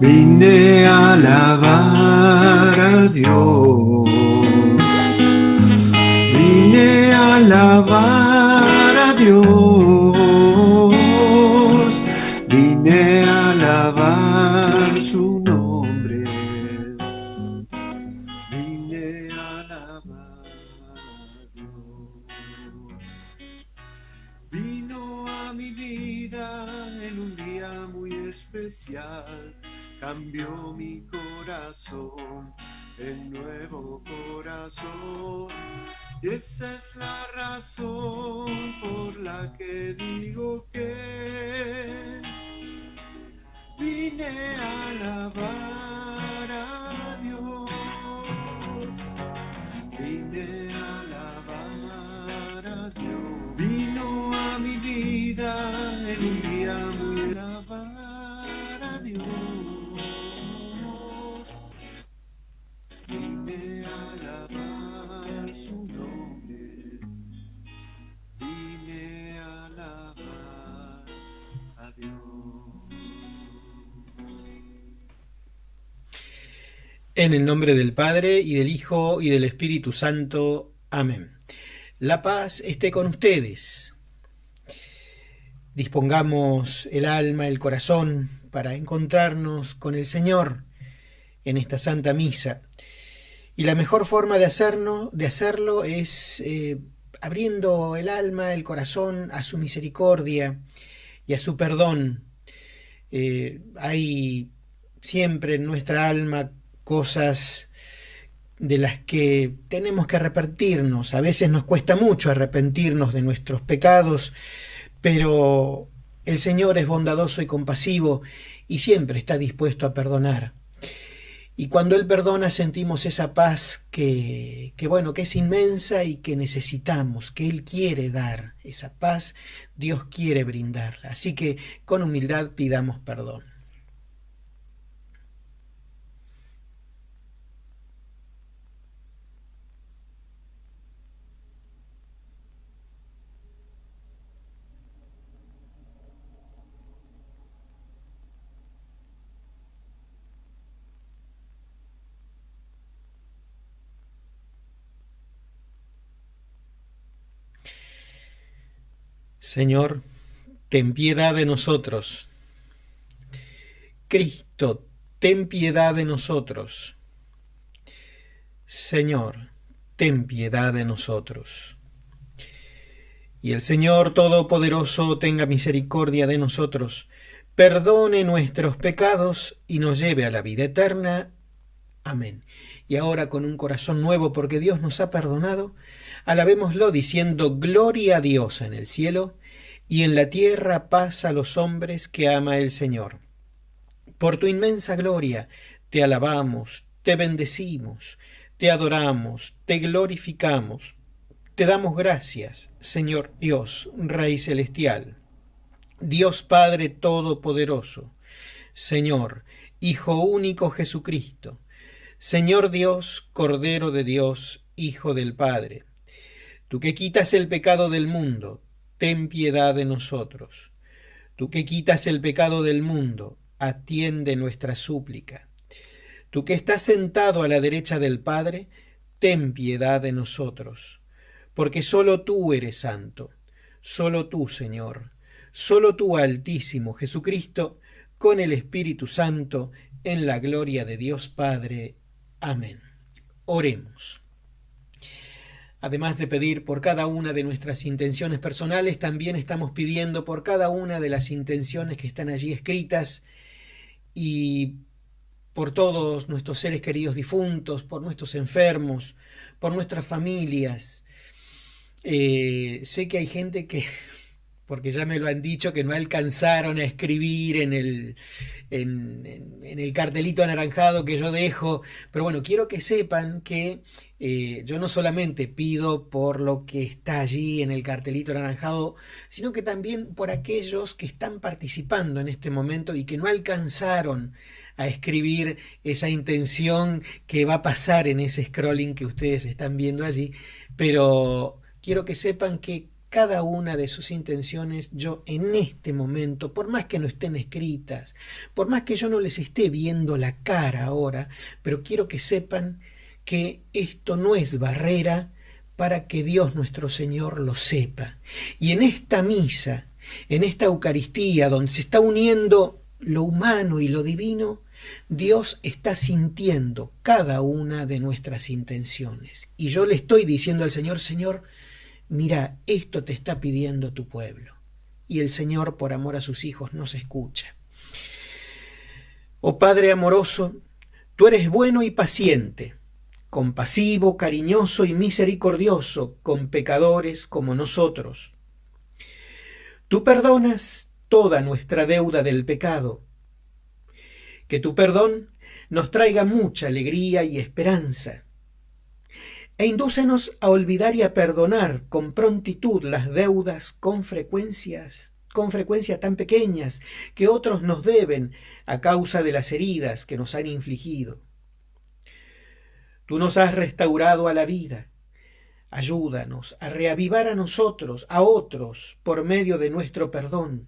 Vine a alabar a Dios. Vine a alabar a Dios. Vine a alabar su nombre. Vine a alabar a Dios. Vino a mi vida en un día muy especial. Cambió mi corazón en nuevo corazón. Y esa es la razón por la que digo que vine a alabar a Dios. Vine a alabar a Dios. Vino a mi vida en un día muy alabar a Dios. Vine a alabar su nombre. Vine a alabar a Dios. En el nombre del Padre, y del Hijo, y del Espíritu Santo. Amén. La paz esté con ustedes. Dispongamos el alma, el corazón, para encontrarnos con el Señor en esta Santa Misa. Y la mejor forma de hacerlo es abriendo el alma, el corazón a su misericordia y a su perdón. Hay siempre en nuestra alma cosas de las que tenemos que arrepentirnos. A veces nos cuesta mucho arrepentirnos de nuestros pecados, pero el Señor es bondadoso y compasivo y siempre está dispuesto a perdonar. Y cuando Él perdona sentimos esa paz que es inmensa y que necesitamos, que Él quiere dar. Esa paz Dios quiere brindarla. Así que con humildad pidamos perdón. Señor, ten piedad de nosotros. Cristo, ten piedad de nosotros. Señor, ten piedad de nosotros. Y el Señor Todopoderoso tenga misericordia de nosotros, perdone nuestros pecados y nos lleve a la vida eterna. Amén. Y ahora, con un corazón nuevo, porque Dios nos ha perdonado, alabémoslo diciendo: gloria a Dios en el cielo, y en la tierra paz a los hombres que ama el Señor. Por tu inmensa gloria te alabamos, te bendecimos, te adoramos, te glorificamos, te damos gracias, Señor Dios, Rey celestial, Dios Padre todopoderoso, Señor, Hijo único Jesucristo, Señor Dios, Cordero de Dios, Hijo del Padre. Tú que quitas el pecado del mundo, ten piedad de nosotros. Tú que quitas el pecado del mundo, atiende nuestra súplica. Tú que estás sentado a la derecha del Padre, ten piedad de nosotros. Porque solo tú eres santo, solo tú, Señor, solo tú, Altísimo Jesucristo, con el Espíritu Santo, en la gloria de Dios Padre. Amén. Oremos. Además de pedir por cada una de nuestras intenciones personales, también estamos pidiendo por cada una de las intenciones que están allí escritas y por todos nuestros seres queridos difuntos, por nuestros enfermos, por nuestras familias. Sé que hay gente que, porque ya me lo han dicho, que no alcanzaron a escribir en el cartelito anaranjado que yo dejo, pero bueno, quiero que sepan que yo no solamente pido por lo que está allí en el cartelito anaranjado, sino que también por aquellos que están participando en este momento y que no alcanzaron a escribir esa intención que va a pasar en ese scrolling que ustedes están viendo allí, pero quiero que sepan que cada una de sus intenciones, yo en este momento, por más que no estén escritas, por más que yo no les esté viendo la cara ahora, pero quiero que sepan que esto no es barrera para que Dios nuestro Señor lo sepa. Y en esta misa, en esta Eucaristía, donde se está uniendo lo humano y lo divino, Dios está sintiendo cada una de nuestras intenciones. Y yo le estoy diciendo al Señor, Señor, mira, esto te está pidiendo tu pueblo. Y el Señor, por amor a sus hijos, nos escucha. Oh Padre amoroso, tú eres bueno y paciente, compasivo, cariñoso y misericordioso con pecadores como nosotros. Tú perdonas toda nuestra deuda del pecado. Que tu perdón nos traiga mucha alegría y esperanza. E indúcenos a olvidar y a perdonar con prontitud las deudas con frecuencia tan pequeñas que otros nos deben a causa de las heridas que nos han infligido. Tú nos has restaurado a la vida. Ayúdanos a reavivar a nosotros, a otros, por medio de nuestro perdón,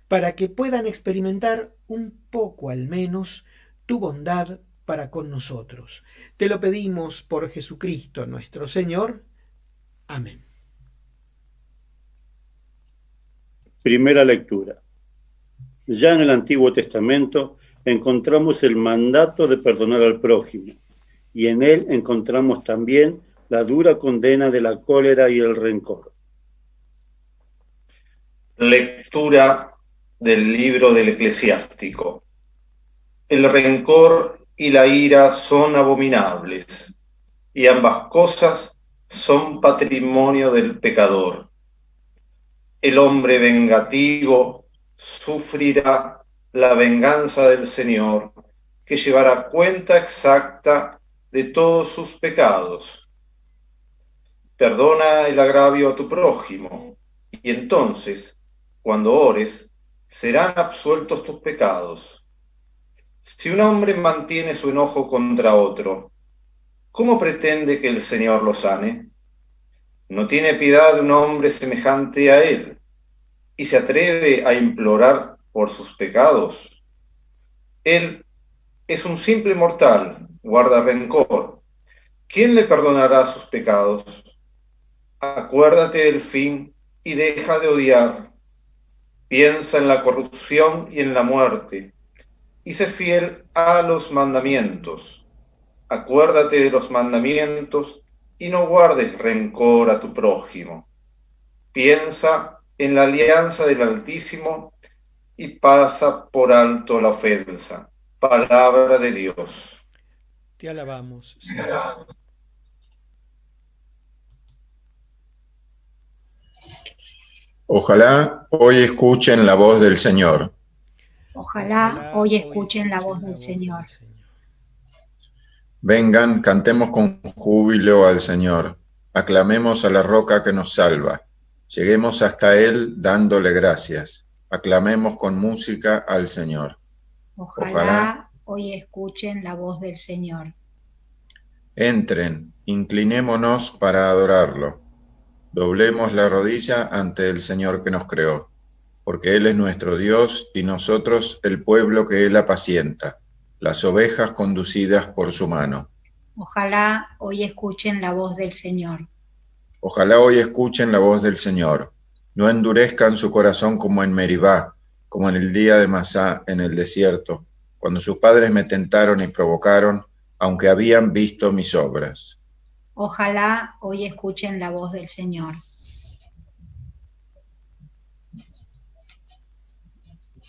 para que puedan experimentar un poco al menos tu bondad para con nosotros. Te lo pedimos por Jesucristo nuestro Señor. Amén. Primera lectura. Ya en el Antiguo Testamento encontramos el mandato de perdonar al prójimo, y en él encontramos también la dura condena de la cólera y el rencor. Lectura del libro del Eclesiástico. El rencor y la ira son abominables, y ambas cosas son patrimonio del pecador. El hombre vengativo sufrirá la venganza del Señor, que llevará cuenta exacta de todos sus pecados. Perdona el agravio a tu prójimo, y entonces, cuando ores, serán absueltos tus pecados. Si un hombre mantiene su enojo contra otro, ¿cómo pretende que el Señor lo sane? No tiene piedad de un hombre semejante a él, y se atreve a implorar por sus pecados. Él es un simple mortal, guarda rencor. ¿Quién le perdonará sus pecados? Acuérdate del fin y deja de odiar. Piensa en la corrupción y en la muerte, y sé fiel a los mandamientos. Acuérdate de los mandamientos y no guardes rencor a tu prójimo. Piensa en la alianza del Altísimo y pasa por alto la ofensa. Palabra de Dios. Te alabamos, Señor. Ojalá hoy escuchen la voz del Señor. Ojalá hoy escuchen la voz del Señor. Vengan, cantemos con júbilo al Señor. Aclamemos a la roca que nos salva. Lleguemos hasta Él dándole gracias. Aclamemos con música al Señor. Ojalá hoy escuchen la voz del Señor. Entren, inclinémonos para adorarlo. Doblemos la rodilla ante el Señor que nos creó, porque Él es nuestro Dios y nosotros el pueblo que Él apacienta, las ovejas conducidas por su mano. Ojalá hoy escuchen la voz del Señor. Ojalá hoy escuchen la voz del Señor. No endurezcan su corazón como en Meribá, como en el día de Masá en el desierto, cuando sus padres me tentaron y provocaron, aunque habían visto mis obras. Ojalá hoy escuchen la voz del Señor.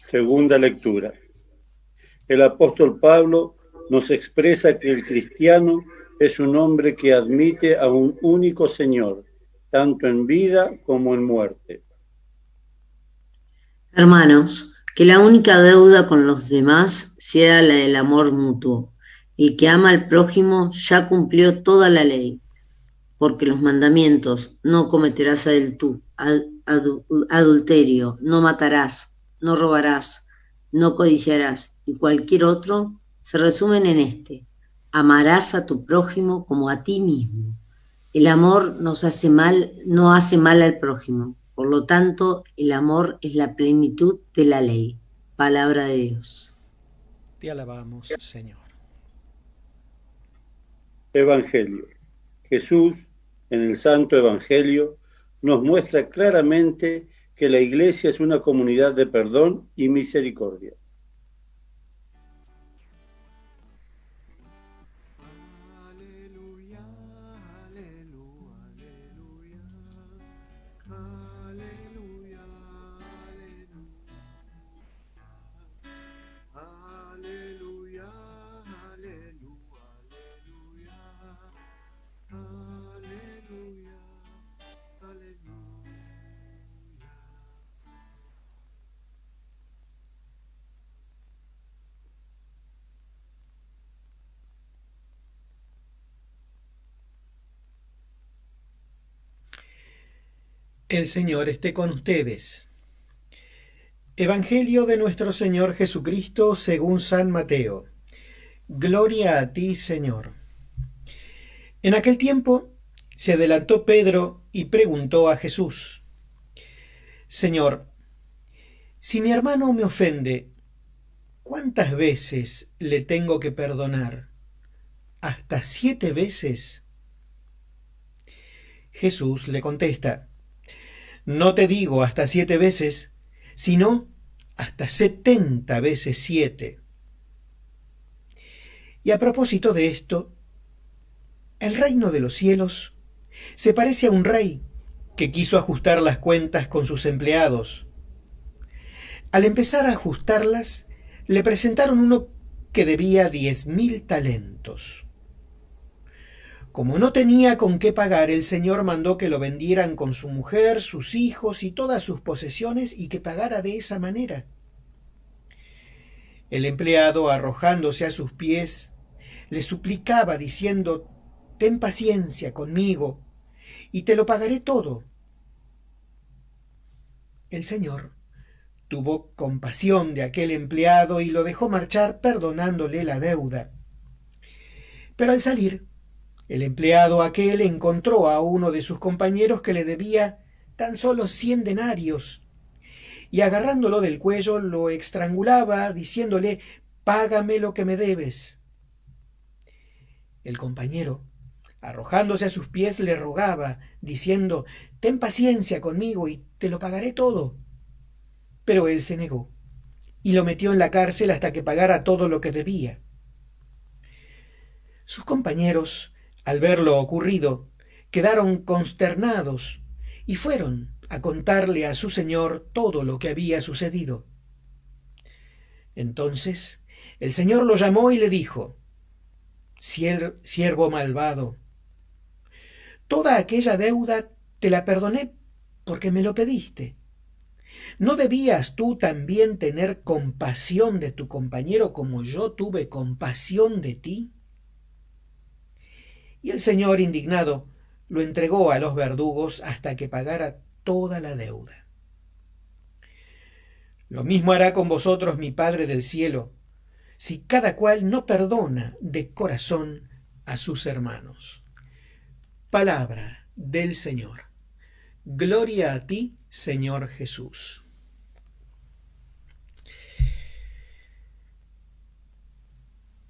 Segunda lectura. El apóstol Pablo nos expresa que el cristiano es un hombre que admite a un único Señor, tanto en vida como en muerte. Hermanos, que la única deuda con los demás sea la del amor mutuo. El que ama al prójimo ya cumplió toda la ley, porque los mandamientos: no cometerás adulterio, no matarás, no robarás, no codiciarás, y cualquier otro, se resumen en este: amarás a tu prójimo como a ti mismo. El amor nos hace mal, no hace mal al prójimo. Por lo tanto, el amor es la plenitud de la ley. Palabra de Dios. Te alabamos, Señor. Evangelio. Jesús, en el Santo Evangelio, nos muestra claramente que la Iglesia es una comunidad de perdón y misericordia. El Señor esté con ustedes. Evangelio de nuestro Señor Jesucristo según San Mateo. Gloria a ti, Señor. En aquel tiempo se adelantó Pedro y preguntó a Jesús: Señor, si mi hermano me ofende, ¿cuántas veces le tengo que perdonar? ¿Hasta 7 veces? Jesús le contesta: No te digo hasta 7 veces, sino hasta 70 veces 7. Y a propósito de esto, el reino de los cielos se parece a un rey que quiso ajustar las cuentas con sus empleados. Al empezar a ajustarlas, le presentaron uno que debía 10.000 talentos. Como no tenía con qué pagar, el Señor mandó que lo vendieran con su mujer, sus hijos y todas sus posesiones y que pagara de esa manera. El empleado, arrojándose a sus pies, le suplicaba diciendo: Ten paciencia conmigo y te lo pagaré todo. El Señor tuvo compasión de aquel empleado y lo dejó marchar perdonándole la deuda. Pero al salir, el empleado aquel encontró a uno de sus compañeros que le debía tan solo 100 denarios, y agarrándolo del cuello lo estrangulaba, diciéndole: Págame lo que me debes. El compañero, arrojándose a sus pies, le rogaba, diciendo: Ten paciencia conmigo y te lo pagaré todo. Pero él se negó, y lo metió en la cárcel hasta que pagara todo lo que debía. Sus compañeros, al ver lo ocurrido, quedaron consternados y fueron a contarle a su señor todo lo que había sucedido. Entonces el Señor lo llamó y le dijo: Siervo malvado, toda aquella deuda te la perdoné porque me lo pediste. ¿No debías tú también tener compasión de tu compañero como yo tuve compasión de ti? Y el Señor, indignado, lo entregó a los verdugos hasta que pagara toda la deuda. Lo mismo hará con vosotros mi Padre del cielo, si cada cual no perdona de corazón a sus hermanos. Palabra del Señor. Gloria a ti, Señor Jesús.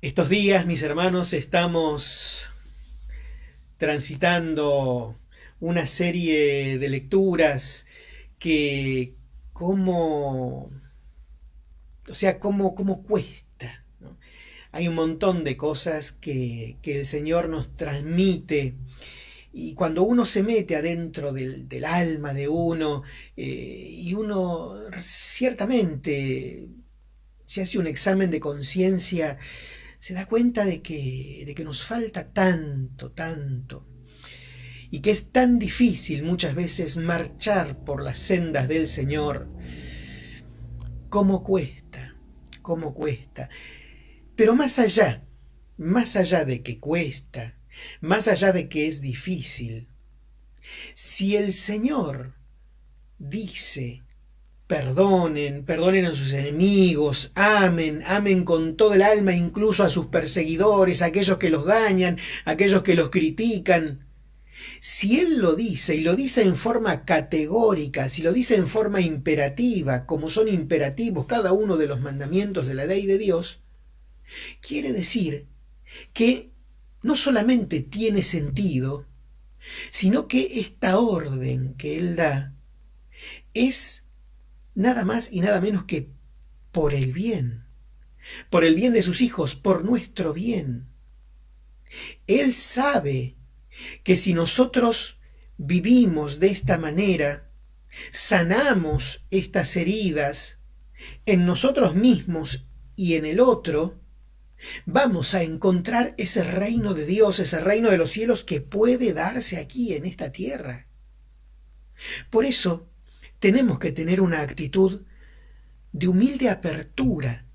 Estos días, mis hermanos, estamos transitando una serie de lecturas que cómo cuesta, ¿no? Hay un montón de cosas que el Señor nos transmite, y cuando uno se mete adentro del alma de uno, y uno ciertamente se hace un examen de conciencia, se da cuenta de que nos falta tanto, y que es tan difícil muchas veces marchar por las sendas del Señor. ¿Cómo cuesta? Pero más allá de que cuesta, más allá de que es difícil, si el Señor dice: perdonen a sus enemigos, amen con todo el alma, incluso a sus perseguidores, a aquellos que los dañan, a aquellos que los critican, Si Él lo dice, y lo dice en forma categórica, si lo dice en forma imperativa, como son imperativos cada uno de los mandamientos de la ley de Dios, quiere decir que no solamente tiene sentido, sino que esta orden que Él da es nada más y nada menos que por el bien de sus hijos, por nuestro bien. Él sabe que si nosotros vivimos de esta manera, sanamos estas heridas en nosotros mismos y en el otro, vamos a encontrar ese reino de Dios, ese reino de los cielos que puede darse aquí en esta tierra. Por eso tenemos que tener una actitud de humilde apertura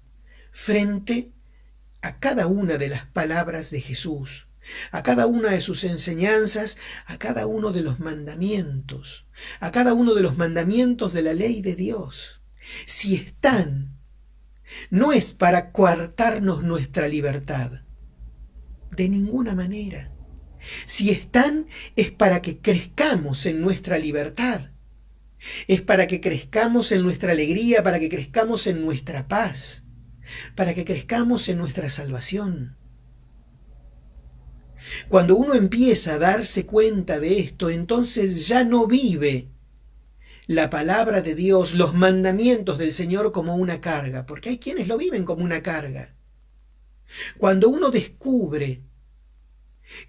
frente a cada una de las palabras de Jesús, a cada una de sus enseñanzas, a cada uno de los mandamientos, a cada uno de los mandamientos de la ley de Dios. Si están, no es para coartarnos nuestra libertad, de ninguna manera. Si están, es para que crezcamos en nuestra libertad, es para que crezcamos en nuestra alegría, para que crezcamos en nuestra paz, para que crezcamos en nuestra salvación. Cuando uno empieza a darse cuenta de esto, entonces ya no vive la palabra de Dios, los mandamientos del Señor como una carga, porque hay quienes lo viven como una carga. Cuando uno descubre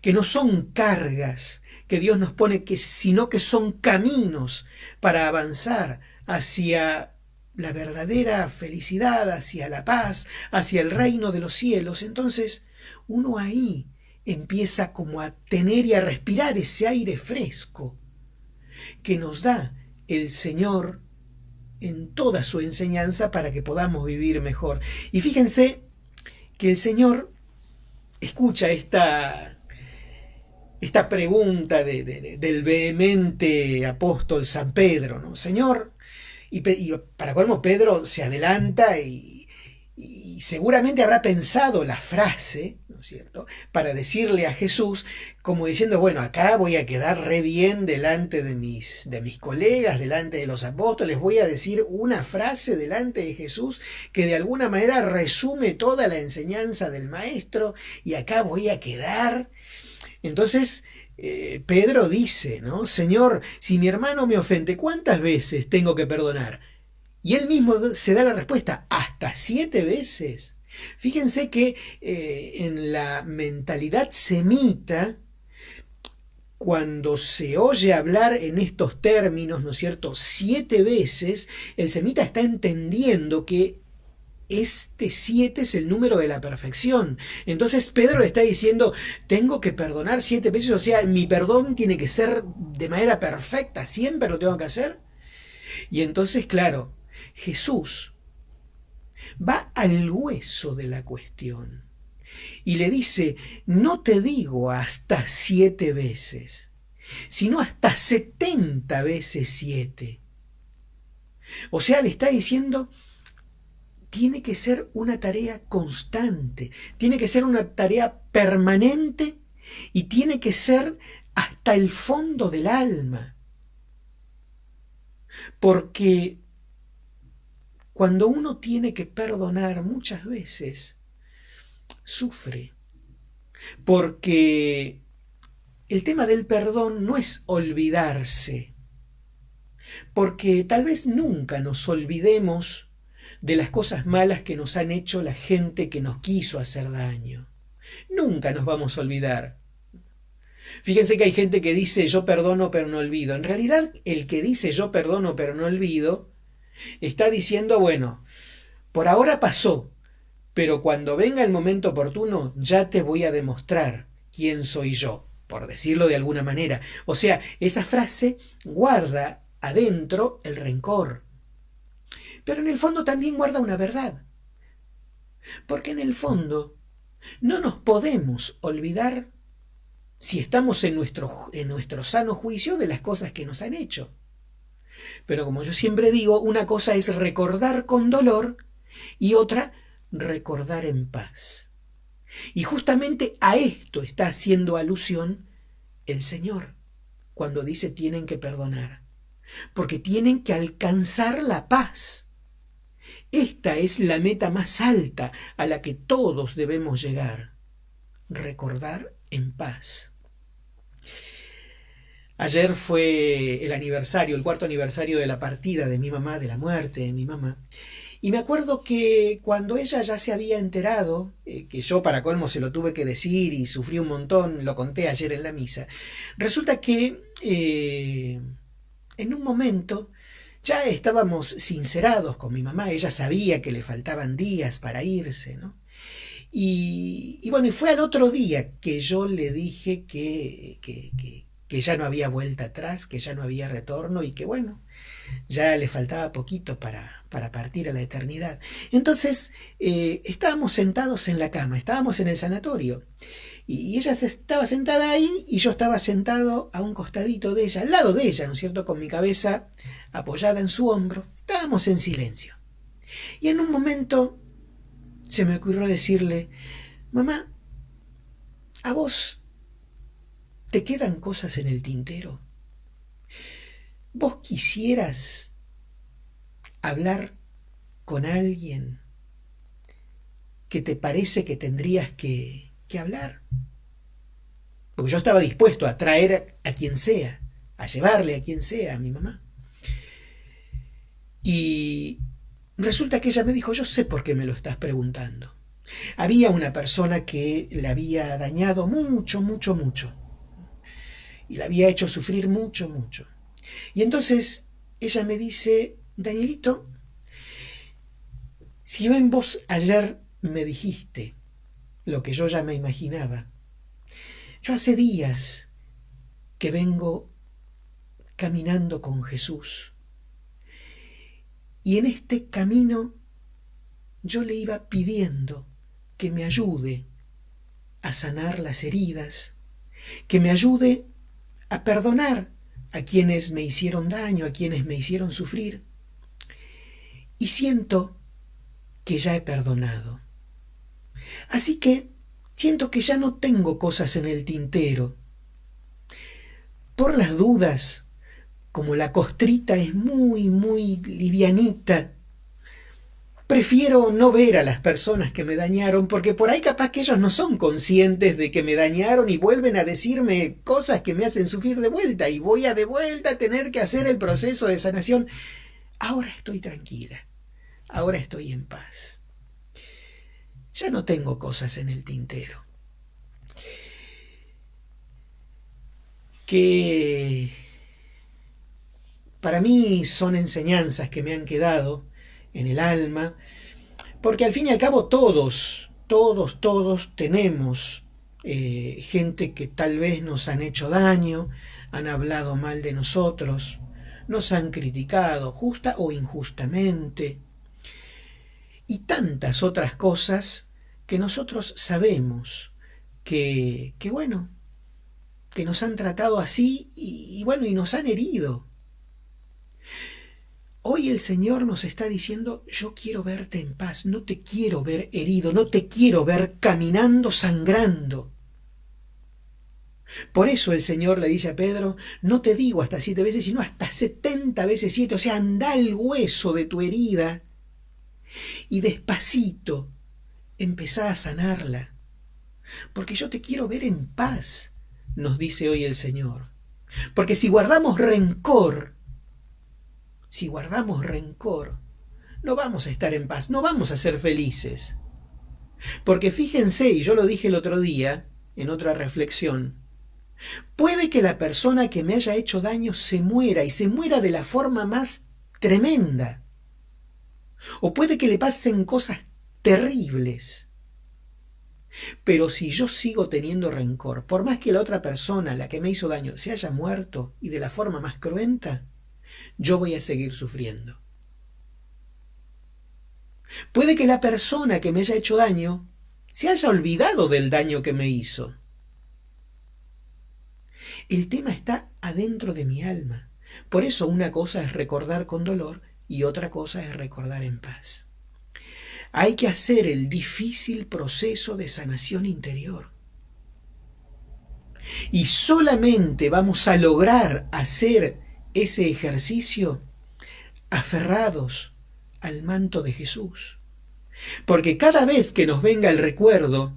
que no son cargas que Dios nos pone, sino que son caminos para avanzar hacia la verdadera felicidad, hacia la paz, hacia el reino de los cielos, entonces uno ahí empieza como a tener y a respirar ese aire fresco que nos da el Señor en toda su enseñanza para que podamos vivir mejor. Y fíjense que el Señor escucha esta pregunta del vehemente apóstol San Pedro, ¿no? Señor, y para colmo Pedro se adelanta y seguramente habrá pensado la frase, ¿no es cierto?, para decirle a Jesús, como diciendo, bueno, acá voy a quedar re bien delante de mis colegas, delante de los apóstoles, voy a decir una frase delante de Jesús que de alguna manera resume toda la enseñanza del Maestro, y acá voy a quedar. Entonces Pedro dice, ¿no? Señor, si mi hermano me ofende, ¿cuántas veces tengo que perdonar? Y él mismo se da la respuesta, hasta 7 veces. Fíjense que en la mentalidad semita, cuando se oye hablar en estos términos, ¿no es cierto?, 7 veces, el semita está entendiendo que este 7 es el número de la perfección. Entonces Pedro le está diciendo, tengo que perdonar 7 veces, o sea, mi perdón tiene que ser de manera perfecta, siempre lo tengo que hacer. Y entonces, claro, Jesús va al hueso de la cuestión y le dice, no te digo hasta 7 veces, sino hasta 70 veces 7. O sea, le está diciendo, tiene que ser una tarea constante, tiene que ser una tarea permanente y tiene que ser hasta el fondo del alma. Porque cuando uno tiene que perdonar muchas veces, sufre. Porque el tema del perdón no es olvidarse. Porque tal vez nunca nos olvidemos de las cosas malas que nos han hecho la gente que nos quiso hacer daño. Nunca nos vamos a olvidar. Fíjense que hay gente que dice yo perdono pero no olvido. En realidad el que dice yo perdono pero no olvido está diciendo, bueno, por ahora pasó, pero cuando venga el momento oportuno ya te voy a demostrar quién soy yo, por decirlo de alguna manera. O sea, esa frase guarda adentro el rencor, pero en el fondo también guarda una verdad, porque en el fondo no nos podemos olvidar, si estamos en nuestro sano juicio, de las cosas que nos han hecho. Pero como yo siempre digo, una cosa es recordar con dolor y otra recordar en paz. Y justamente a esto está haciendo alusión el Señor. cuando dice tienen que perdonar, porque tienen que alcanzar la paz. Esta es la meta más alta a la que todos debemos llegar: recordar en paz. Ayer fue el aniversario, el 4º aniversario de la partida de mi mamá, de la muerte de mi mamá. Y me acuerdo que cuando ella ya se había enterado, que yo para colmo se lo tuve que decir y sufrí un montón, lo conté ayer en la misa, resulta que en un momento ya estábamos sincerados con mi mamá, ella sabía que le faltaban días para irse, ¿no? Y bueno, y fue al otro día que yo le dije que ya no había vuelta atrás, que ya no había retorno y que bueno, ya le faltaba poquito para partir a la eternidad. Entonces estábamos sentados en la cama, estábamos en el sanatorio y ella estaba sentada ahí y yo estaba sentado a un costadito de ella, al lado de ella, ¿no es cierto?, con mi cabeza apoyada en su hombro. Estábamos en silencio y en un momento se me ocurrió decirle: mamá, ¿a vos te quedan cosas en el tintero? ¿Vos quisieras hablar con alguien que te parece que tendrías que hablar? Porque yo estaba dispuesto a traer a quien sea, a llevarle a quien sea, a mi mamá. Y resulta que ella me dijo: yo sé por qué me lo estás preguntando. Había una persona que le había dañado mucho, mucho, mucho. Y la había hecho sufrir mucho, mucho. Y entonces ella me dice: Danielito, si bien vos ayer me dijiste lo que yo ya me imaginaba, yo hace días que vengo caminando con Jesús. Y en este camino yo le iba pidiendo que me ayude a sanar las heridas, que me ayude a perdonar a quienes me hicieron daño, a quienes me hicieron sufrir. Y siento que ya he perdonado. Así que siento que ya no tengo cosas en el tintero. Por las dudas, como la costrita es muy, muy livianita, prefiero no ver a las personas que me dañaron, porque por ahí capaz que ellos no son conscientes de que me dañaron y vuelven a decirme cosas que me hacen sufrir de vuelta y voy a de vuelta a tener que hacer el proceso de sanación. Ahora estoy tranquila, ahora estoy en paz. Ya no tengo cosas en el tintero. Que para mí son enseñanzas que me han quedado en el alma, porque al fin y al cabo todos tenemos gente que tal vez nos han hecho daño, han hablado mal de nosotros, nos han criticado justa o injustamente, y tantas otras cosas que nosotros sabemos que bueno, que nos han tratado así y bueno, y nos han herido. Hoy el Señor nos está diciendo: yo quiero verte en paz, no te quiero ver herido, no te quiero ver caminando sangrando. Por eso el Señor le dice a Pedro: no te digo hasta 7 veces, sino hasta 70 veces 7, o sea, anda al hueso de tu herida y despacito empezá a sanarla, porque yo te quiero ver en paz, nos dice hoy el Señor. Porque si guardamos rencor, no vamos a estar en paz, no vamos a ser felices. Porque fíjense, y yo lo dije el otro día, en otra reflexión, puede que la persona que me haya hecho daño se muera, y se muera de la forma más tremenda. O puede que le pasen cosas terribles. Pero si yo sigo teniendo rencor, por más que la otra persona, la que me hizo daño, se haya muerto y de la forma más cruenta, yo voy a seguir sufriendo. Puede que la persona que me haya hecho daño se haya olvidado del daño que me hizo. El tema está adentro de mi alma. Por eso una cosa es recordar con dolor y otra cosa es recordar en paz. Hay que hacer el difícil proceso de sanación interior. Y solamente vamos a lograr hacer ese ejercicio aferrados al manto de Jesús. Porque cada vez que nos venga el recuerdo,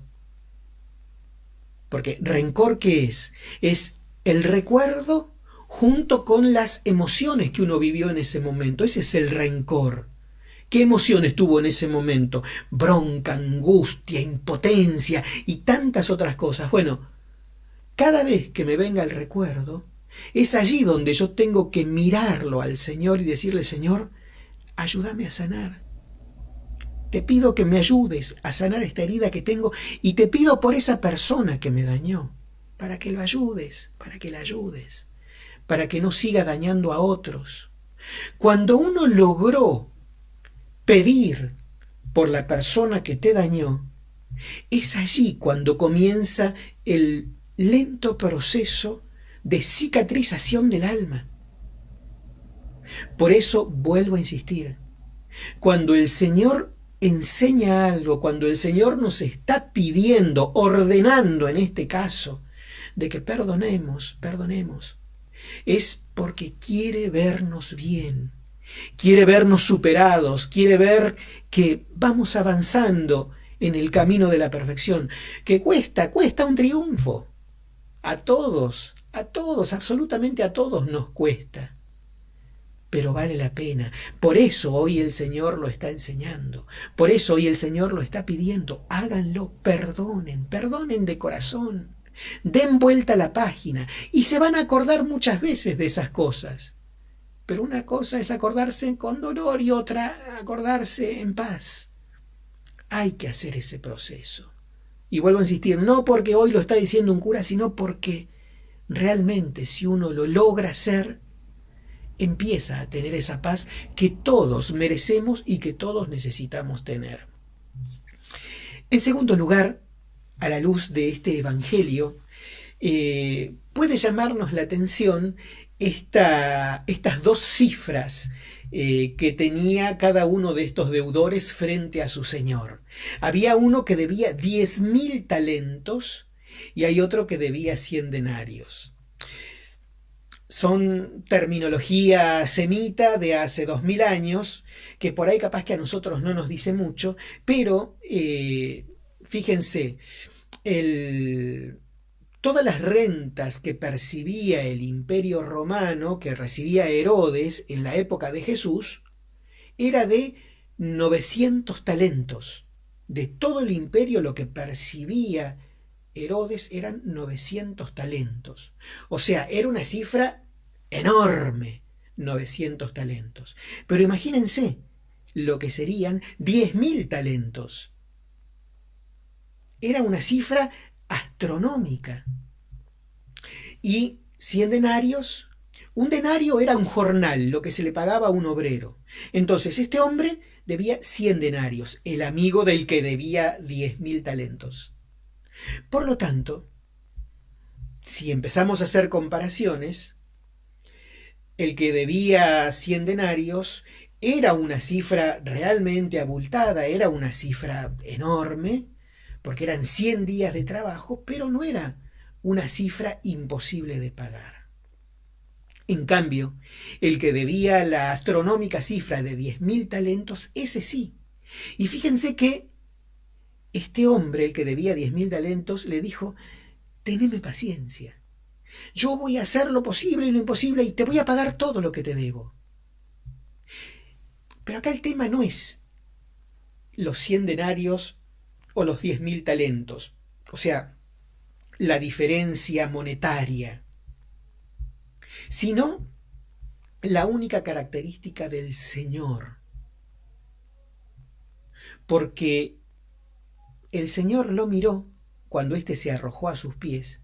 porque rencor, ¿qué es? Es el recuerdo junto con las emociones que uno vivió en ese momento. Ese es el rencor. ¿Qué emociones tuvo en ese momento? Bronca, angustia, impotencia y tantas otras cosas. Bueno, cada vez que me venga el recuerdo, es allí donde yo tengo que mirarlo al Señor y decirle: Señor, ayúdame a sanar. Te pido que me ayudes a sanar esta herida que tengo, y te pido por esa persona que me dañó, para que lo ayudes, para que la ayudes, para que no siga dañando a otros. Cuando uno logró pedir por la persona que te dañó, es allí cuando comienza el lento proceso de cicatrización del alma. Por eso vuelvo a insistir, cuando el Señor enseña algo, cuando el Señor nos está pidiendo, ordenando en este caso, de que perdonemos, es porque quiere vernos bien, quiere vernos superados, quiere ver que vamos avanzando en el camino de la perfección, que cuesta un triunfo. A todos, absolutamente a todos nos cuesta, pero vale la pena. Por eso hoy el Señor lo está enseñando, por eso hoy el Señor lo está pidiendo. Háganlo, perdonen de corazón, den vuelta a la página y se van a acordar muchas veces de esas cosas. Pero una cosa es acordarse con dolor y otra acordarse en paz. Hay que hacer ese proceso. Y vuelvo a insistir, no porque hoy lo está diciendo un cura, sino porque realmente si uno lo logra hacer, empieza a tener esa paz que todos merecemos y que todos necesitamos tener. En segundo lugar, a la luz de este evangelio, puede llamarnos la atención estas dos cifras que tenía cada uno de estos deudores frente a su señor. Había uno que debía 10.000 talentos y hay otro que debía 100 denarios. Son terminología semita de hace 2000 años, que por ahí capaz que a nosotros no nos dice mucho, pero fíjense, todas las rentas que percibía el Imperio Romano, que recibía Herodes en la época de Jesús, era de 900 talentos. De todo el imperio lo que percibía Herodes eran 900 talentos. O sea, era una cifra enorme, 900 talentos. Pero imagínense lo que serían 10.000 talentos. Era una cifra astronómica. Y 100 denarios, un denario era un jornal, lo que se le pagaba a un obrero. Entonces este hombre debía 100 denarios, el amigo del que debía 10.000 talentos. Por lo tanto, si empezamos a hacer comparaciones, el que debía 100 denarios era una cifra realmente abultada, era una cifra enorme, porque eran 100 días de trabajo, pero no era una cifra imposible de pagar. En cambio, el que debía la astronómica cifra de 10.000 talentos, ese sí. Y fíjense que este hombre, el que debía 10.000 talentos, le dijo: teneme paciencia. Yo voy a hacer lo posible y lo imposible y te voy a pagar todo lo que te debo. Pero acá el tema no es los 100 denarios o los 10.000 talentos, o sea, la diferencia monetaria, sino la única característica del Señor. Porque el Señor lo miró cuando éste se arrojó a sus pies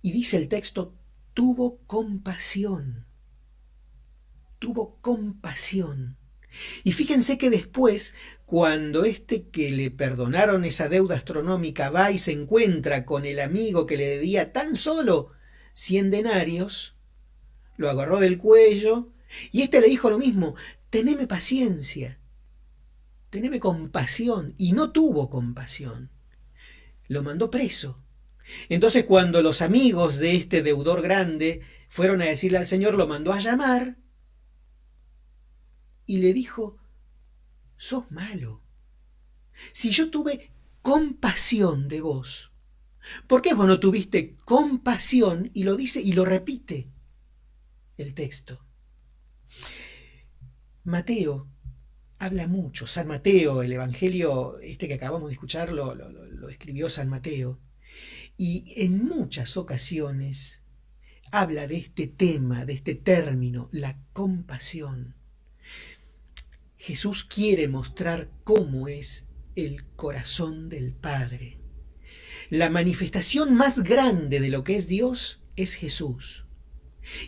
y dice el texto, tuvo compasión. Tuvo compasión. Y fíjense que después, cuando que le perdonaron esa deuda astronómica va y se encuentra con el amigo que le debía tan solo 100 denarios, lo agarró del cuello y le dijo lo mismo: teneme paciencia, teneme compasión. Y no tuvo compasión, lo mandó preso. Entonces cuando los amigos de este deudor grande fueron a decirle al Señor, lo mandó a llamar y le dijo, sos malo. Si yo tuve compasión de vos, ¿por qué vos no tuviste compasión? Y lo dice y lo repite el texto. Mateo habla mucho. San Mateo, el evangelio este que acabamos de escuchar, lo escribió San Mateo. Y en muchas ocasiones habla de este tema, de este término, la compasión. Jesús quiere mostrar cómo es el corazón del Padre. La manifestación más grande de lo que es Dios es Jesús.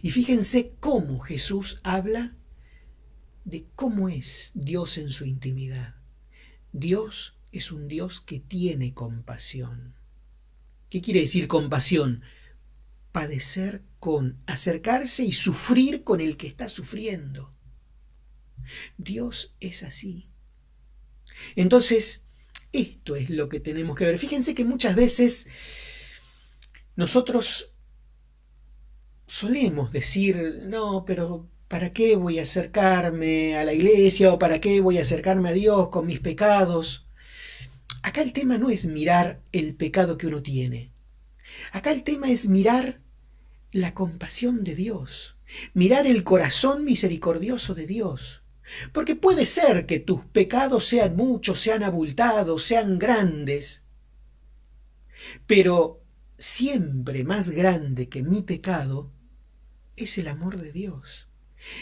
Y fíjense cómo Jesús habla de cómo es Dios en su intimidad. Dios es un Dios que tiene compasión. ¿Qué quiere decir compasión? Padecer con, acercarse y sufrir con el que está sufriendo. Dios es así. Entonces, esto es lo que tenemos que ver. Fíjense que muchas veces nosotros solemos decir, no, pero ¿para qué voy a acercarme a la iglesia o para qué voy a acercarme a Dios con mis pecados? Acá el tema no es mirar el pecado que uno tiene. Acá el tema es mirar la compasión de Dios, mirar el corazón misericordioso de Dios. Porque puede ser que tus pecados sean muchos, sean abultados, sean grandes, pero siempre más grande que mi pecado es el amor de Dios,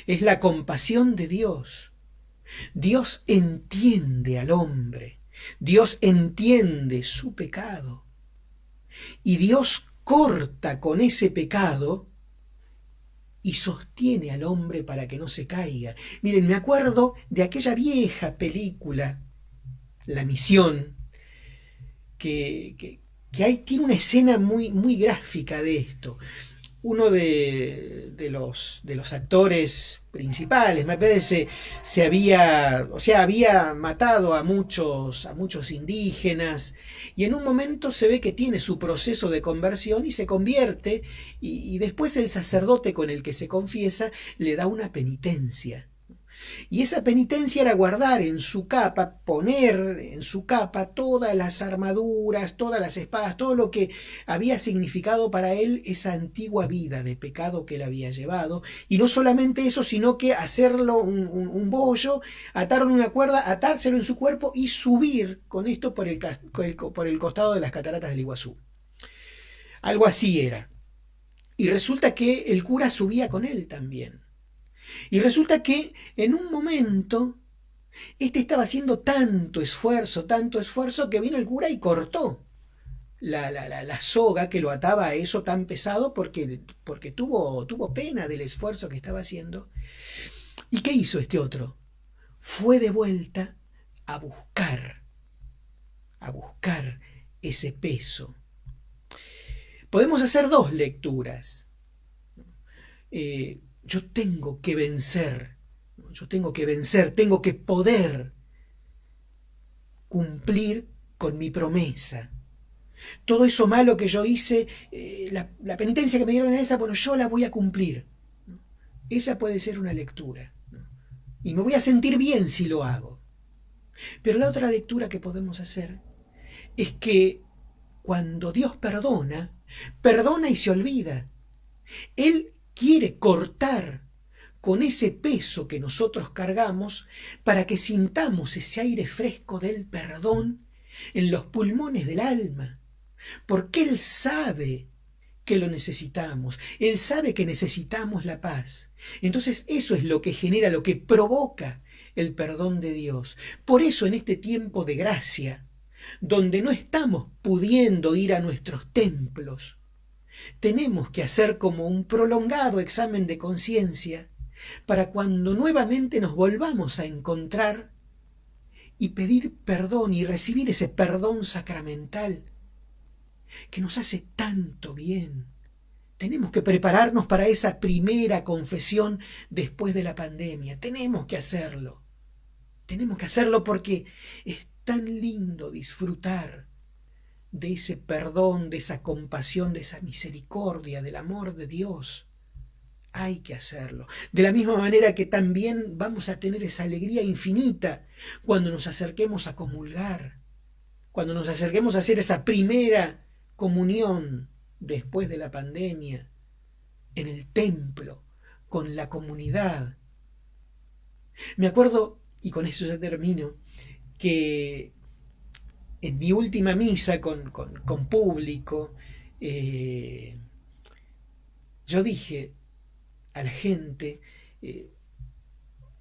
es la compasión de Dios. Dios entiende al hombre, Dios entiende su pecado y Dios corta con ese pecado y sostiene al hombre para que no se caiga. Miren, me acuerdo de aquella vieja película, La Misión, que tiene una escena muy gráfica de esto. Uno de los actores principales, me parece, había matado a muchos indígenas, y en un momento se ve que tiene su proceso de conversión y se convierte, y después el sacerdote con el que se confiesa le da una penitencia. Y esa penitencia era guardar en su capa, poner en su capa todas las armaduras, todas las espadas, todo lo que había significado para él esa antigua vida de pecado que él había llevado. Y no solamente eso, sino que hacerlo un bollo, atarlo en una cuerda, atárselo en su cuerpo y subir con esto por el costado de las cataratas del Iguazú. Algo así era. Y resulta que el cura subía con él también. Y resulta que en un momento este estaba haciendo tanto esfuerzo, que vino el cura y cortó la soga que lo ataba a eso tan pesado porque tuvo pena del esfuerzo que estaba haciendo. ¿Y qué hizo este otro? Fue de vuelta a buscar ese peso. Podemos hacer dos lecturas. Yo tengo que vencer, tengo que poder cumplir con mi promesa. Todo eso malo que yo hice, la penitencia que me dieron en esa, bueno, yo la voy a cumplir. Esa puede ser una lectura. Y me voy a sentir bien si lo hago. Pero la otra lectura que podemos hacer es que cuando Dios perdona y se olvida. Él quiere cortar con ese peso que nosotros cargamos para que sintamos ese aire fresco del perdón en los pulmones del alma, porque Él sabe que lo necesitamos, Él sabe que necesitamos la paz. Entonces eso es lo que genera, lo que provoca el perdón de Dios. Por eso en este tiempo de gracia, donde no estamos pudiendo ir a nuestros templos, tenemos que hacer como un prolongado examen de conciencia para cuando nuevamente nos volvamos a encontrar y pedir perdón y recibir ese perdón sacramental que nos hace tanto bien. Tenemos que prepararnos para esa primera confesión después de la pandemia. Tenemos que hacerlo. Tenemos que hacerlo porque es tan lindo disfrutar de ese perdón, de esa compasión, de esa misericordia, del amor de Dios. Hay que hacerlo. De la misma manera que también vamos a tener esa alegría infinita cuando nos acerquemos a comulgar, cuando nos acerquemos a hacer esa primera comunión después de la pandemia, en el templo, con la comunidad. Me acuerdo, y con eso ya termino, que en mi última misa con público, yo dije a la gente,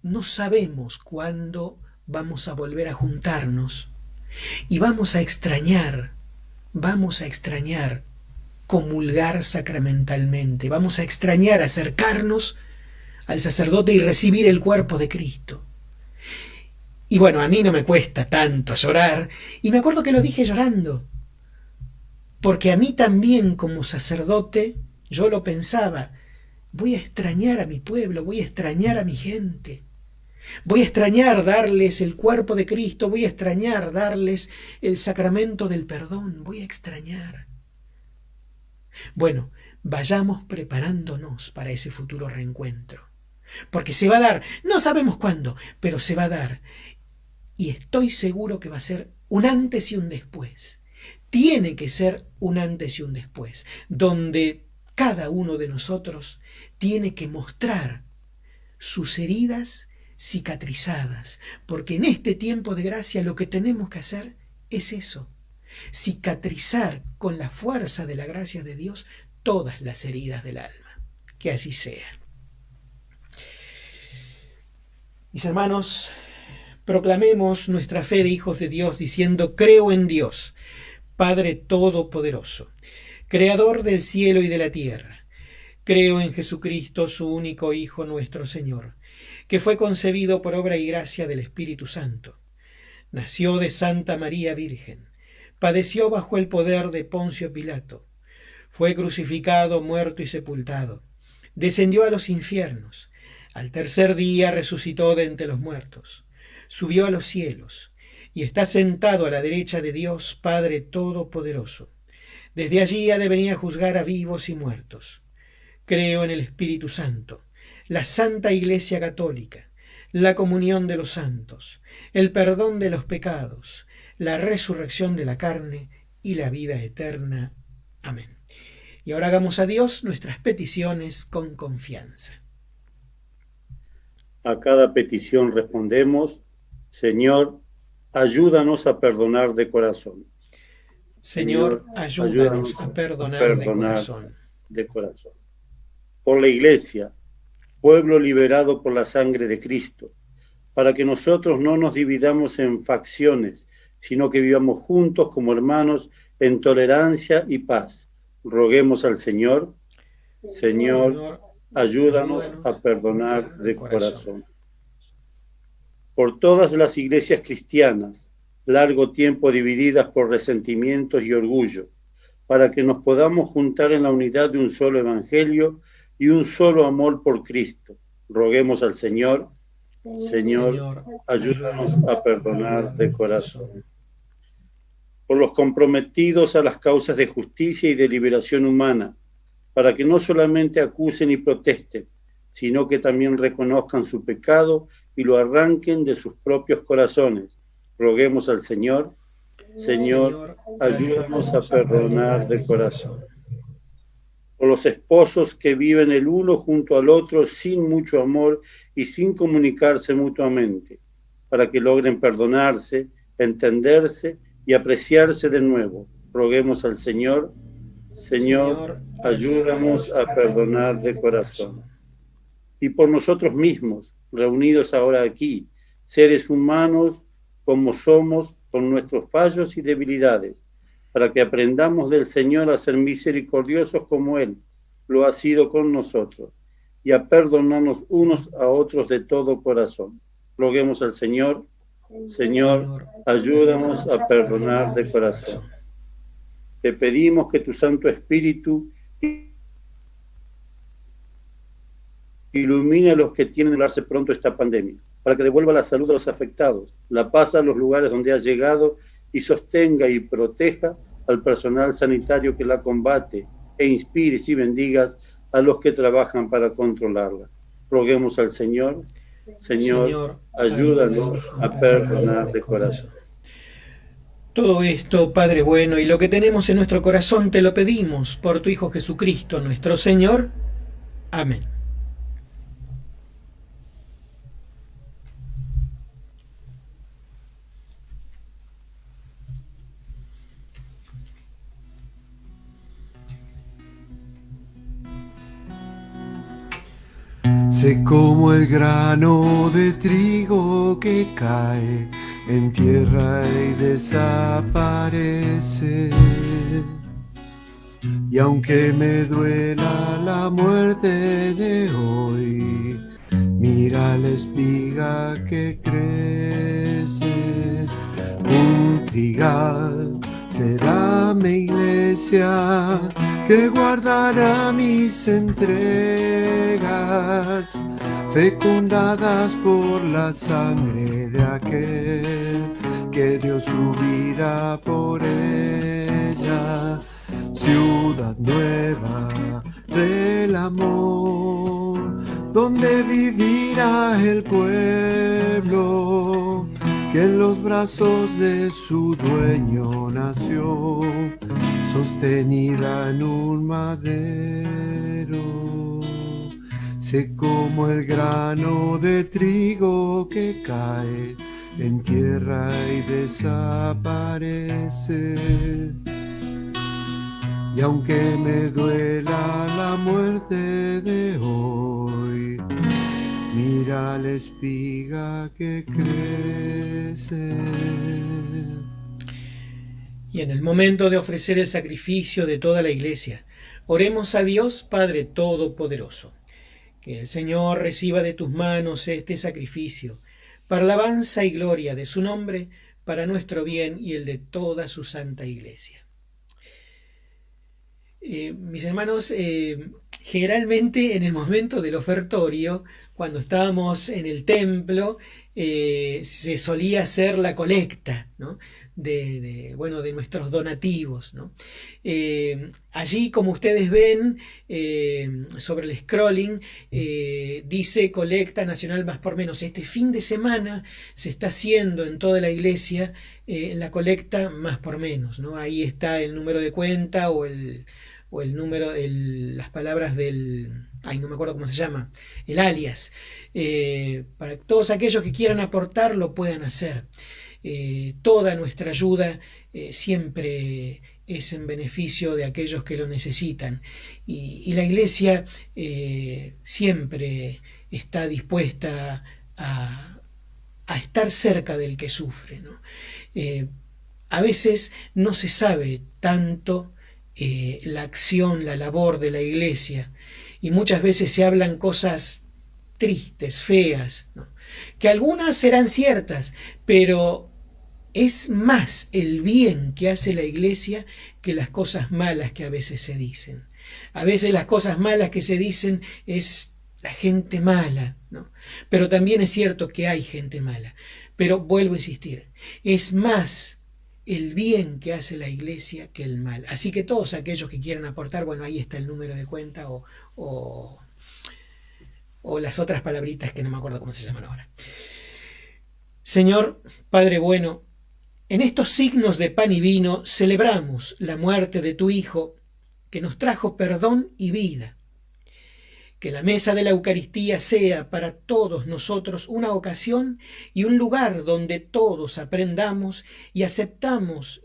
no sabemos cuándo vamos a volver a juntarnos y vamos a extrañar comulgar sacramentalmente, vamos a extrañar acercarnos al sacerdote y recibir el cuerpo de Cristo. Y bueno, a mí no me cuesta tanto llorar, y me acuerdo que lo dije llorando, porque a mí también como sacerdote yo lo pensaba, voy a extrañar a mi pueblo, voy a extrañar a mi gente, voy a extrañar darles el cuerpo de Cristo, voy a extrañar darles el sacramento del perdón, voy a extrañar. Bueno, vayamos preparándonos para ese futuro reencuentro, porque se va a dar, no sabemos cuándo, pero se va a dar, y estoy seguro que va a ser un antes y un después. Tiene que ser un antes y un después, donde cada uno de nosotros tiene que mostrar sus heridas cicatrizadas, porque en este tiempo de gracia lo que tenemos que hacer es eso, cicatrizar con la fuerza de la gracia de Dios todas las heridas del alma. Que así sea. Mis hermanos, proclamemos nuestra fe de hijos de Dios diciendo: creo en Dios, Padre Todopoderoso, Creador del cielo y de la tierra. Creo en Jesucristo, su único Hijo, nuestro Señor, que fue concebido por obra y gracia del Espíritu Santo. Nació de Santa María Virgen, padeció bajo el poder de Poncio Pilato, fue crucificado, muerto y sepultado, descendió a los infiernos, al tercer día resucitó de entre los muertos, subió a los cielos y está sentado a la derecha de Dios Padre Todopoderoso. Desde allí ha de venir a juzgar a vivos y muertos. Creo en el Espíritu Santo, la Santa Iglesia Católica, la comunión de los santos, el perdón de los pecados, la resurrección de la carne y la vida eterna. Amén. Y ahora hagamos a Dios nuestras peticiones con confianza. A cada petición respondemos: Señor, ayúdanos a perdonar de corazón. Señor, ayúdanos a perdonar de corazón. Por la Iglesia, pueblo liberado por la sangre de Cristo, para que nosotros no nos dividamos en facciones, sino que vivamos juntos como hermanos en tolerancia y paz. Roguemos al Señor. Señor, ayúdanos a perdonar de corazón. Por todas las iglesias cristianas, largo tiempo divididas por resentimientos y orgullo, para que nos podamos juntar en la unidad de un solo evangelio y un solo amor por Cristo. Roguemos al Señor. Señor, ayúdanos a perdonar de corazón. Por los comprometidos a las causas de justicia y de liberación humana, para que no solamente acusen y protesten, sino que también reconozcan su pecado y lo arranquen de sus propios corazones. Roguemos al Señor. Señor, ayúdanos a perdonar de corazón. Por los esposos que viven el uno junto al otro sin mucho amor y sin comunicarse mutuamente, para que logren perdonarse, entenderse y apreciarse de nuevo. Roguemos al Señor. Señor, ayúdanos a perdonar de corazón. Y por nosotros mismos, reunidos ahora aquí, seres humanos como somos, con nuestros fallos y debilidades, para que aprendamos del Señor a ser misericordiosos como Él lo ha sido con nosotros, y a perdonarnos unos a otros de todo corazón. Roguemos al Señor. Señor, ayúdanos a perdonar de corazón. Te pedimos que tu Santo Espíritu ilumine a los que tienen que darse pronto esta pandemia, para que devuelva la salud a los afectados, la paz a los lugares donde ha llegado y sostenga y proteja al personal sanitario que la combate e inspires y bendigas a los que trabajan para controlarla. Roguemos al Señor. Señor, ayúdanos a perdonar de corazón. Todo esto, Padre bueno, y lo que tenemos en nuestro corazón te lo pedimos por tu Hijo Jesucristo, nuestro Señor. Amén. Sé como el grano de trigo que cae en tierra y desaparece. Y aunque me duela la muerte de hoy, mira la espiga que crece. Un trigal será mi iglesia que guardará mis entregas, fecundadas por la sangre de aquel que dio su vida por ella. Ciudad nueva del amor, donde vivirá el pueblo que en los brazos de su dueño nació, sostenida en un madero. Sé como el grano de trigo que cae en tierra y desaparece. Y aunque me duela la muerte de hoy, mira la espiga que crece. Y en el momento de ofrecer el sacrificio de toda la Iglesia, oremos a Dios Padre Todopoderoso. Que el Señor reciba de tus manos este sacrificio, para alabanza y gloria de su nombre, para nuestro bien y el de toda su santa Iglesia. Mis hermanos, generalmente en el momento del ofertorio, cuando estábamos en el templo, se solía hacer la colecta, ¿no? de nuestros donativos, ¿no? Allí, como ustedes ven, sobre el scrolling, dice colecta nacional más por menos. Este fin de semana se está haciendo en toda la iglesia la colecta más por menos, ¿no? Ahí está el número de cuenta o el número, las palabras del... no me acuerdo cómo se llama, el alias. Para todos aquellos que quieran aportar lo puedan hacer. Toda nuestra ayuda siempre es en beneficio de aquellos que lo necesitan. Y la Iglesia siempre está dispuesta a estar cerca del que sufre, ¿no? A veces no se sabe tanto la acción, la labor de la Iglesia, y muchas veces se hablan cosas tristes, feas, ¿no? Que algunas serán ciertas, pero es más el bien que hace la Iglesia que las cosas malas que a veces se dicen. A veces las cosas malas que se dicen es la gente mala, ¿no? Pero también es cierto que hay gente mala. Pero vuelvo a insistir, es más el bien que hace la Iglesia que el mal. Así que todos aquellos que quieran aportar, bueno, ahí está el número de cuenta o las otras palabritas que no me acuerdo cómo se llaman ahora. Señor, Padre bueno, en estos signos de pan y vino celebramos la muerte de tu Hijo, que nos trajo perdón y vida. Que la mesa de la Eucaristía sea para todos nosotros una ocasión y un lugar donde todos aprendamos y aceptarnos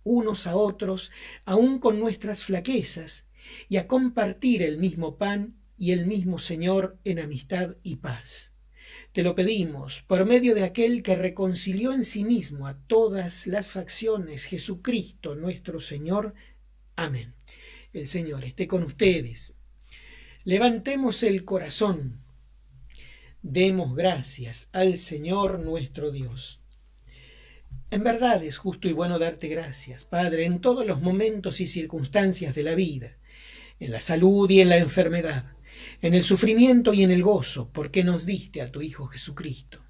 unos a otros, aun con nuestras flaquezas, y a compartir el mismo pan y el mismo Señor en amistad y paz. Te lo pedimos por medio de aquel que reconcilió en sí mismo a todas las facciones, Jesucristo nuestro Señor. Amén. El Señor esté con ustedes. Levantemos el corazón. Demos gracias al Señor nuestro Dios. En verdad es justo y bueno darte gracias, Padre, en todos los momentos y circunstancias de la vida, en la salud y en la enfermedad, en el sufrimiento y en el gozo, porque nos diste a tu Hijo Jesucristo.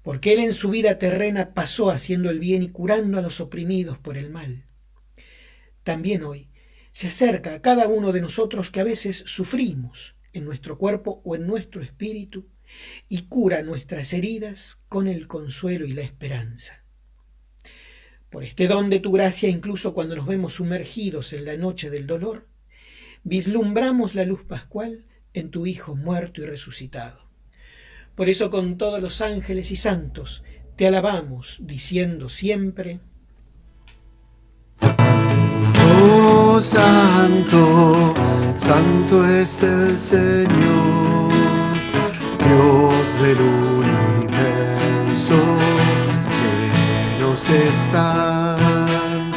porque Él en su vida terrena pasó haciendo el bien y curando a los oprimidos por el mal. También hoy se acerca a cada uno de nosotros que a veces sufrimos en nuestro cuerpo o en nuestro espíritu y cura nuestras heridas con el consuelo y la esperanza. Por este don de tu gracia, incluso cuando nos vemos sumergidos en la noche del dolor, vislumbramos la luz pascual en tu Hijo muerto y resucitado. Por eso con todos los ángeles y santos te alabamos, diciendo siempre: Oh, santo, santo es el Señor, Dios del universo. Llenos están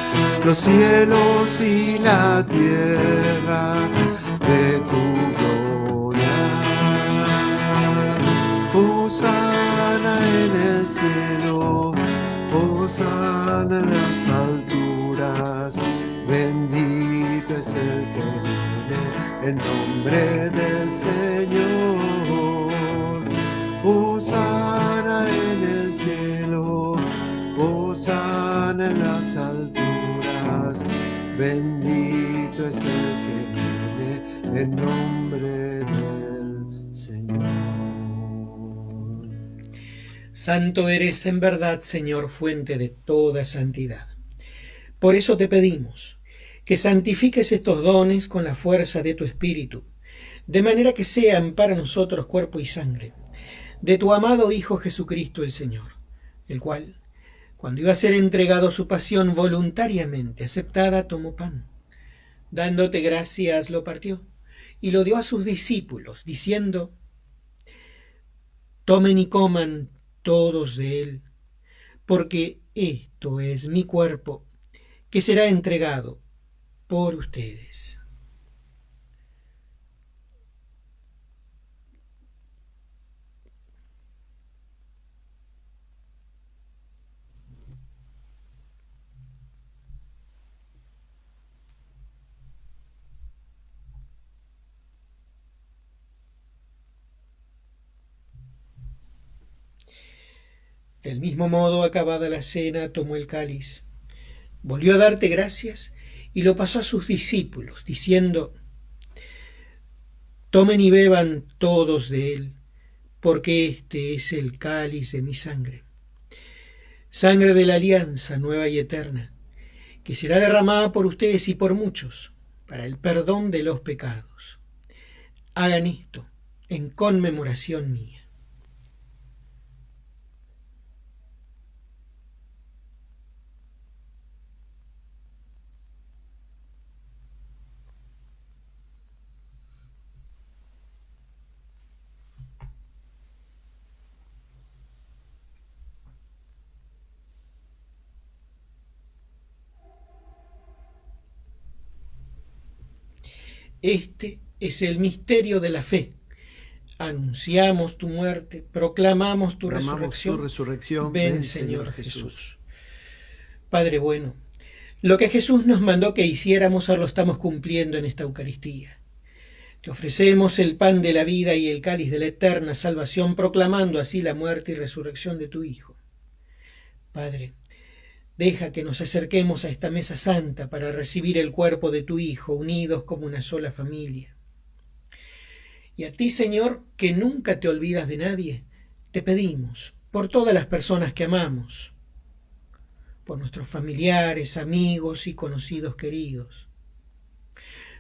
los cielos y la tierra de tu gloria. Hosana en el cielo, hosana en las alturas. Bendito es el que viene en nombre del Señor. Hosana en el cielo, hosana en las alturas. Bendito es el que viene en nombre del Señor. Santo eres en verdad, Señor, fuente de toda santidad. Por eso te pedimos que santifiques estos dones con la fuerza de tu Espíritu, de manera que sean para nosotros cuerpo y sangre de tu amado Hijo Jesucristo el Señor, el cual, cuando iba a ser entregado a su pasión voluntariamente aceptada, tomó pan. Dándote gracias, lo partió y lo dio a sus discípulos, diciendo: tomen y coman todos de él, porque esto es mi cuerpo, que será entregado por ustedes. Del mismo modo, acabada la cena, tomó el cáliz, volvió a darte gracias y lo pasó a sus discípulos, diciendo: tomen y beban todos de él, porque este es el cáliz de mi sangre, sangre de la alianza nueva y eterna, que será derramada por ustedes y por muchos, para el perdón de los pecados. Hagan esto en conmemoración mía. Este es el misterio de la fe. Anunciamos tu muerte, proclamamos tu resurrección. Ven, Señor Jesús. Padre bueno, lo que Jesús nos mandó que hiciéramos, ahora lo estamos cumpliendo en esta Eucaristía. Te ofrecemos el pan de la vida y el cáliz de la eterna salvación, proclamando así la muerte y resurrección de tu Hijo. Padre, deja que nos acerquemos a esta mesa santa para recibir el cuerpo de tu Hijo, unidos como una sola familia. Y a ti, Señor, que nunca te olvidas de nadie, te pedimos por todas las personas que amamos, por nuestros familiares, amigos y conocidos queridos,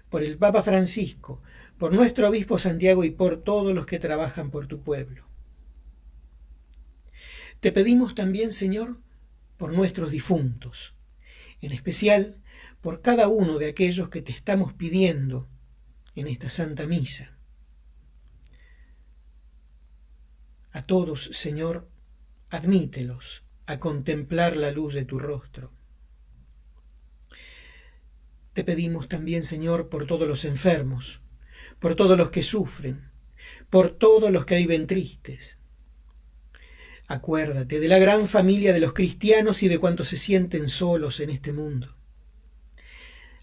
por el Papa Francisco, por nuestro Obispo Santiago y por todos los que trabajan por tu pueblo. Te pedimos también, Señor, por nuestros difuntos, en especial por cada uno de aquellos que te estamos pidiendo en esta Santa Misa. A todos, Señor, admítelos a contemplar la luz de tu rostro. Te pedimos también, Señor, por todos los enfermos, por todos los que sufren, por todos los que viven tristes. Acuérdate de la gran familia de los cristianos y de cuantos se sienten solos en este mundo.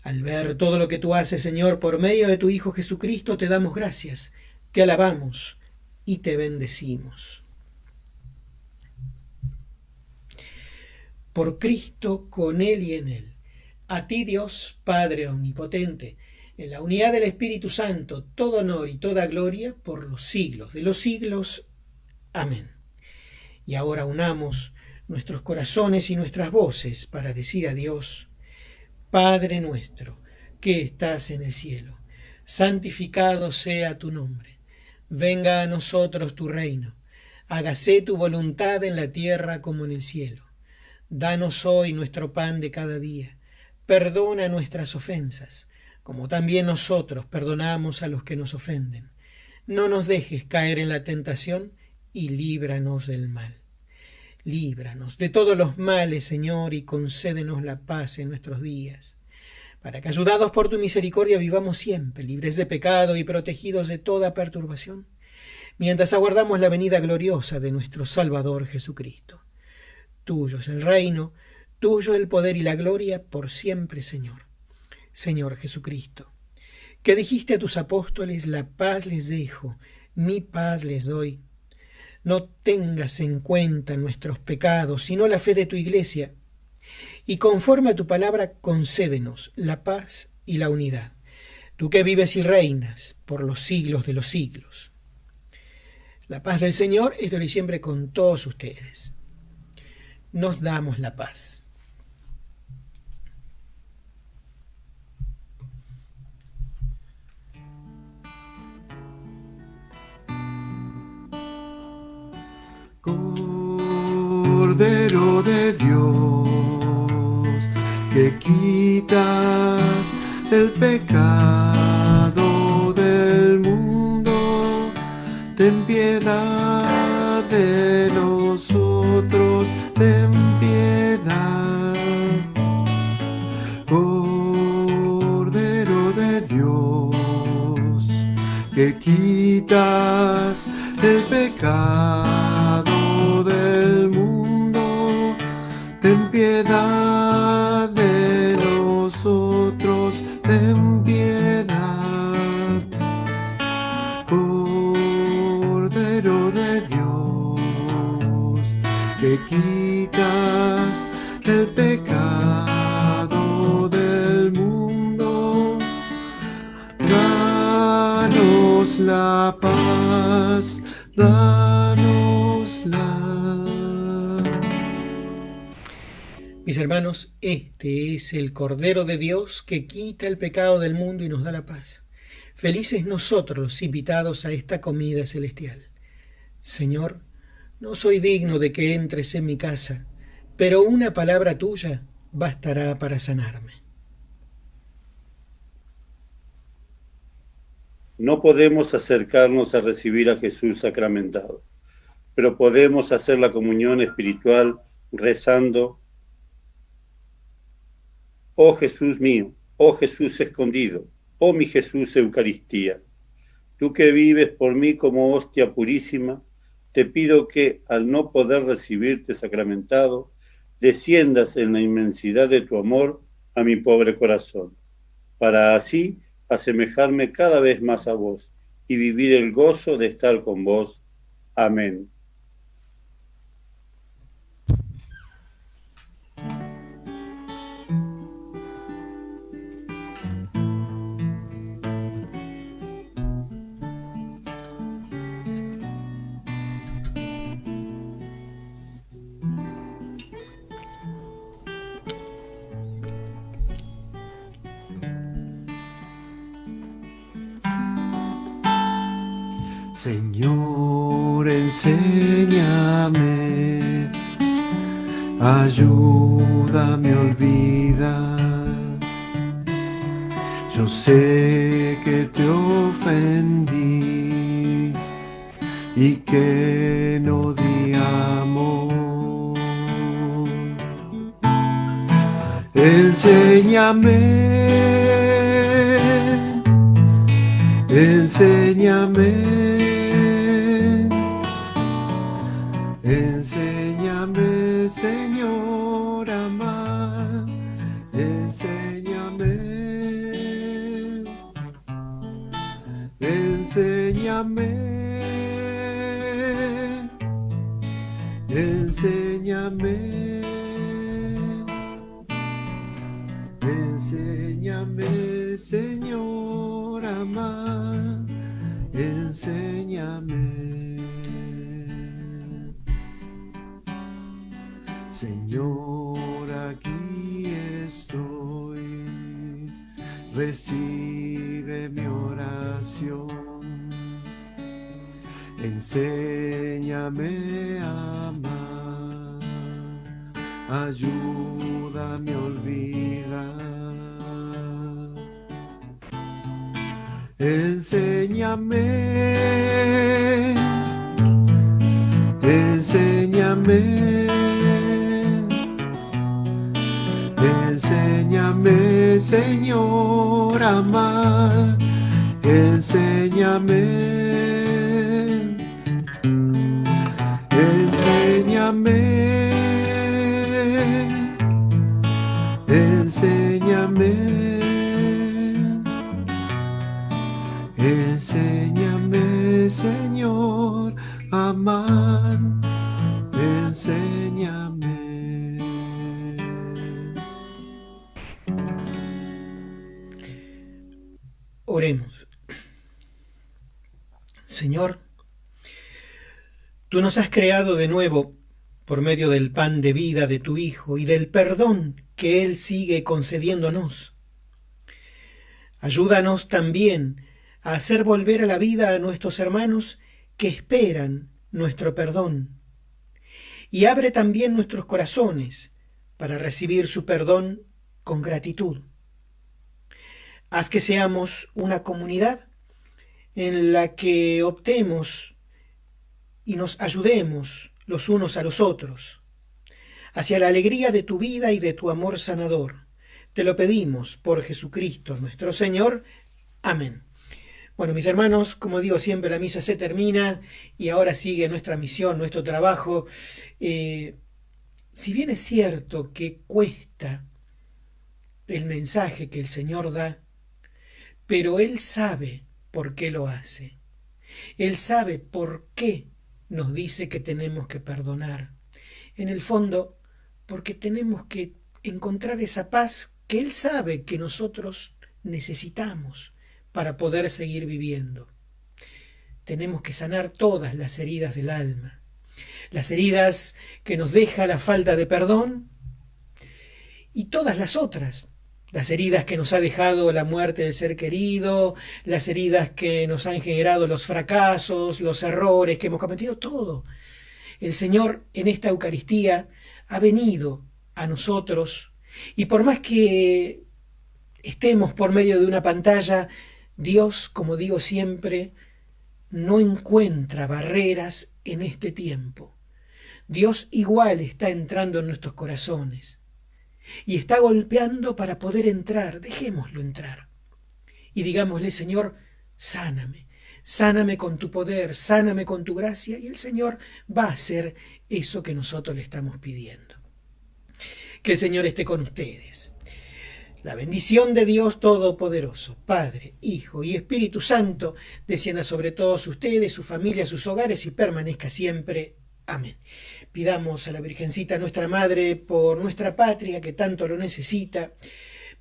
Al ver todo lo que tú haces, Señor, por medio de tu Hijo Jesucristo, te damos gracias, te alabamos y te bendecimos. por Cristo, con Él y en Él. A ti, Dios, Padre omnipotente, en la unidad del Espíritu Santo, todo honor y toda gloria por los siglos de los siglos. Amén. Y ahora unamos nuestros corazones y nuestras voces para decir a Dios: Padre nuestro, que estás en el cielo, santificado sea tu nombre. Venga a nosotros tu reino. Hágase tu voluntad en la tierra como en el cielo. Danos hoy nuestro pan de cada día. Perdona nuestras ofensas, como también nosotros perdonamos a los que nos ofenden. No nos dejes caer en la tentación y líbranos del mal. Líbranos de todos los males, Señor, y concédenos la paz en nuestros días, para que, ayudados por tu misericordia, vivamos siempre libres de pecado y protegidos de toda perturbación, mientras aguardamos la venida gloriosa de nuestro Salvador Jesucristo. Tuyo es el reino, tuyo el poder y la gloria por siempre, Señor. Señor Jesucristo, que dijiste a tus apóstoles: la paz les dejo, mi paz les doy. No tengas en cuenta nuestros pecados, sino la fe de tu Iglesia, y conforme a tu palabra concédenos la paz y la unidad, tú que vives y reinas por los siglos de los siglos. La paz del Señor esté hoy siempre con todos ustedes. Nos damos la paz. Cordero de Dios, que quitas el pecado del mundo, ten piedad de nosotros, ten piedad. Cordero de Dios, que quitas el pecado del mundo, ten piedad de nosotros, ten piedad. Cordero de Dios, que quitas el pecado del mundo, danos la paz, danosla. Mis hermanos, este es el Cordero de Dios que quita el pecado del mundo y nos da la paz. Felices nosotros los invitados a esta comida celestial. Señor, no soy digno de que entres en mi casa, pero una palabra tuya bastará para sanarme. No podemos acercarnos a recibir a Jesús sacramentado, pero podemos hacer la comunión espiritual rezando: oh Jesús mío, oh Jesús escondido, oh mi Jesús Eucaristía, tú que vives por mí como hostia purísima, te pido que, al no poder recibirte sacramentado, desciendas en la inmensidad de tu amor a mi pobre corazón, para así asemejarme cada vez más a vos y vivir el gozo de estar con vos. Amén. Señor, enséñame, ayúdame a olvidar. Yo sé que te ofendí y que no di amor. Enséñame, enséñame. Enséñame, Señor, a amar, enséñame, enséñame, enséñame. Enséñame, Señor, a amar, enséñame. Señor, aquí estoy, recibe mi oración. Enséñame a amar, ayúdame a olvidar. Enséñame, enséñame, enséñame, Señor, a amar, enséñame, enséñame, enséñame. Enséñame, Señor, a amar, enséñame. Oremos. Señor, tú nos has creado de nuevo por medio del pan de vida de tu Hijo y del perdón que Él sigue concediéndonos. Ayúdanos también a hacer volver a la vida a nuestros hermanos que esperan nuestro perdón. Y abre también nuestros corazones para recibir su perdón con gratitud. Haz que seamos una comunidad en la que optemos y nos ayudemos los unos a los otros, hacia la alegría de tu vida y de tu amor sanador. Te lo pedimos por Jesucristo nuestro Señor. Amén. Bueno, mis hermanos, como digo siempre, la misa se termina y ahora sigue nuestra misión, nuestro trabajo. Si bien es cierto que cuesta el mensaje que el Señor da, pero Él sabe por qué lo hace. Él sabe por qué nos dice que tenemos que perdonar. En el fondo, porque tenemos que encontrar esa paz que Él sabe que nosotros necesitamos para poder seguir viviendo. Tenemos que sanar todas las heridas del alma, las heridas que nos deja la falta de perdón y todas las otras, las heridas que nos ha dejado la muerte del ser querido, las heridas que nos han generado los fracasos, los errores que hemos cometido, todo. El Señor en esta Eucaristía ha venido a nosotros y por más que estemos por medio de una pantalla, Dios, como digo siempre, no encuentra barreras en este tiempo. Dios igual está entrando en nuestros corazones y está golpeando para poder entrar. Dejémoslo entrar y digámosle: Señor, sáname, sáname con tu poder, sáname con tu gracia, y el Señor va a hacer eso que nosotros le estamos pidiendo. Que el Señor esté con ustedes. La bendición de Dios Todopoderoso, Padre, Hijo y Espíritu Santo, descienda sobre todos ustedes, sus familias, sus hogares y permanezca siempre. Amén. Pidamos a la Virgencita, nuestra Madre, por nuestra patria que tanto lo necesita.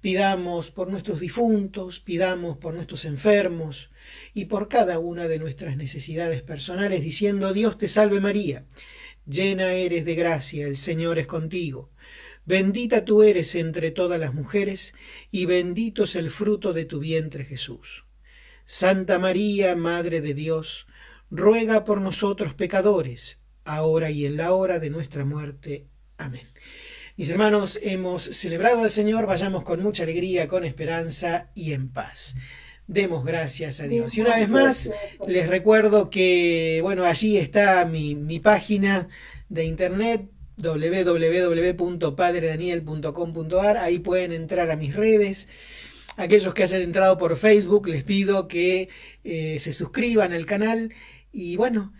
Pidamos por nuestros difuntos, pidamos por nuestros enfermos y por cada una de nuestras necesidades personales, diciendo: Dios te salve María, llena eres de gracia, el Señor es contigo. Bendita tú eres entre todas las mujeres, y bendito es el fruto de tu vientre Jesús. Santa María, Madre de Dios, ruega por nosotros pecadores, ahora y en la hora de nuestra muerte. Amén. Mis hermanos, hemos celebrado al Señor, vayamos con mucha alegría, con esperanza y en paz. Demos gracias a Dios. Y una vez más, les recuerdo que, bueno, allí está mi página de internet, www.padredaniel.com.ar. Ahí pueden entrar a mis redes. Aquellos que hayan entrado por Facebook, les pido que se suscriban al canal. Y bueno,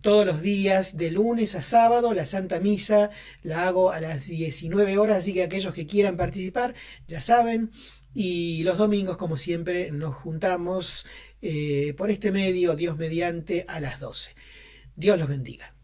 todos los días de lunes a sábado la Santa Misa la hago a las 19 horas, así que aquellos que quieran participar ya saben. Y los domingos, como siempre, nos juntamos por este medio, Dios mediante, a las 12. Dios los bendiga.